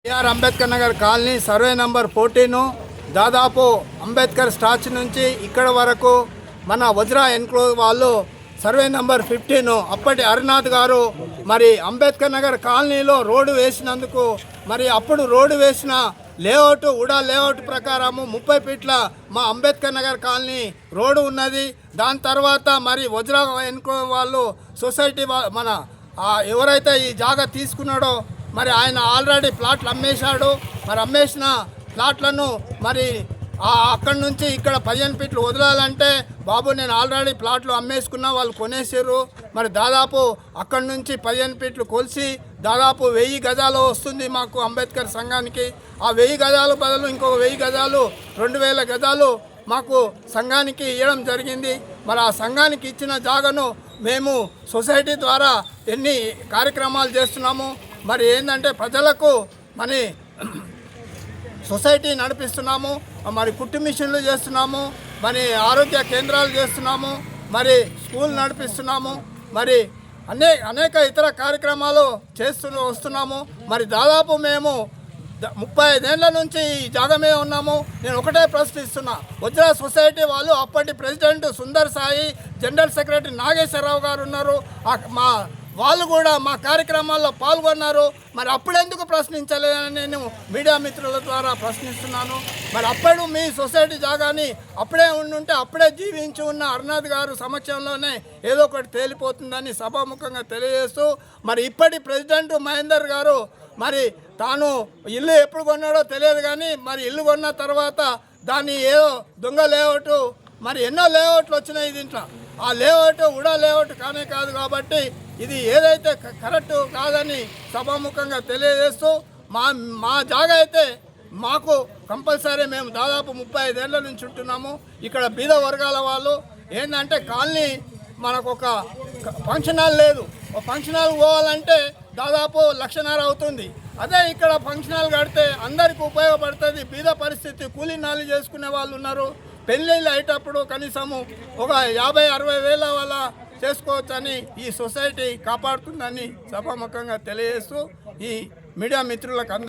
BR Ambedkar Nagar colony survey number 14 దాదాపు Ambedkar statue నుంచి ఇక్కడ వరకు మన వజ్రా ఎన్క్లోజ్ వాళ్ళు సర్వే నంబర్ 15 అప్పటి హరినాథ్ గారు మరి అంబేద్కర్ నగర్ కాలనీలో రోడ్డు వేసినందుకు మరి అప్పుడు రోడ్డు వేసిన లేఅవుట్ ఉడా లేఅవుట్ ప్రకారము 30 ఫీట్ల మా అంబేద్కర్ నగర్ కాలనీ రోడ్డు ఉన్నది. దాని తర్వాత మరి వజ్రా ఎన్క్లోజ్ వాళ్ళు సొసైటీ మన ఎవరైతే ఈ జాగా తీసుకున్నాడో మరి ఆయన ఆల్రెడీ ప్లాట్లు అమ్మేశాడు. మరి అమ్మేసిన ప్లాట్లను మరి అక్కడి నుంచి ఇక్కడ 15 ఫీట్లు వదలాలంటే బాబు నేను ఆల్రెడీ ప్లాట్లు అమ్మేసుకున్నా, వాళ్ళు కొనేసారు. మరి దాదాపు అక్కడి నుంచి 15 ఫీట్లు కొలిసి దాదాపు 1000 గజాలు వస్తుంది మాకు అంబేద్కర్ సంఘానికి. ఆ 1000 గజాలు బదులు ఇంకొక 1000 గజాలు 2000 గజాలు మాకు సంఘానికి ఇవ్వడం జరిగింది. మరి ఆ సంఘానికి ఇచ్చిన జాగాను మేము సొసైటీ ద్వారా ఎన్ని కార్యక్రమాలు చేస్తున్నాము. మరి ఏంటంటే ప్రజలకు మరి సొసైటీ నడిపిస్తున్నాము, మరి కుట్టు మిషన్లు చేస్తున్నాము, మరి ఆరోగ్య కేంద్రాలు చేస్తున్నాము, మరి స్కూల్ నడిపిస్తున్నాము, మరి అనేక ఇతర కార్యక్రమాలు వస్తున్నాము. మరి దాదాపు మేము 35 ఏళ్ల నుంచి ఈ జాగమే ఉన్నాము. నేను ఒకటే ప్రశ్నిస్తున్నా, వజ్రా సొసైటీ వాళ్ళు అప్పటి president Sundar Sai, general secretary Nageswararao గారు ఉన్నారు, వాళ్ళు కూడా మా కార్యక్రమాల్లో పాల్గొన్నారు. మరి అప్పుడెందుకు ప్రశ్నించలేదని నేను మీడియా మిత్రుల ద్వారా ప్రశ్నిస్తున్నాను. మరి అప్పుడు మీ సొసైటీ జాగాని అప్పుడే ఉండుంటే అప్పుడే జీవించి ఉన్న హరినాథ్ గారు సమక్షంలోనే ఏదో ఒకటి తేలిపోతుందని సభాముఖంగా తెలియజేస్తూ, మరి ఇప్పటి ప్రెసిడెంట్ మహేందర్ గారు మరి తాను ఇల్లు ఎప్పుడు కొన్నాడో తెలియదు, కానీ మరి ఇల్లు కొన్న తర్వాత దాన్ని ఏదో దొంగ లేఅవుట్ మరి ఎన్నో లేఅవుట్లు వచ్చినాయి దీంట్లో. ఆ లేఅవుట్ ఉడా లేఅవుట్ కానే కాదు కాబట్టి ఇది ఏదైతే కరెక్ట్ కాదని సభాముఖంగా తెలియజేస్తూ మా జాగా అయితే మాకు కంపల్సరీ మేము దాదాపు 35 ఏళ్ల నుంచి ఉంటున్నాము. ఇక్కడ బీద వర్గాల వాళ్ళు ఏంటంటే కాలనీ మనకు ఒక ఫంక్షన్ హాల్ లేదు, ఒక ఫంక్షన్ హాల్ పోవాలంటే దాదాపు 1.5 లక్ష అవుతుంది. అదే ఇక్కడ ఫంక్షన్ హాల్ కడితే అందరికీ ఉపయోగపడుతుంది. బీద పరిస్థితి కూలీ నాలి చేసుకునే వాళ్ళు ఉన్నారు. పెళ్ళిళ్ళు అయ్యేటప్పుడు కనీసము ఒక 50-60 వేల వల్ల చేసుకోవచ్చని ఈ సొసైటీ కాపాడుతుందని సభాముఖంగా తెలియజేస్తూ ఈ మీడియా మిత్రులకు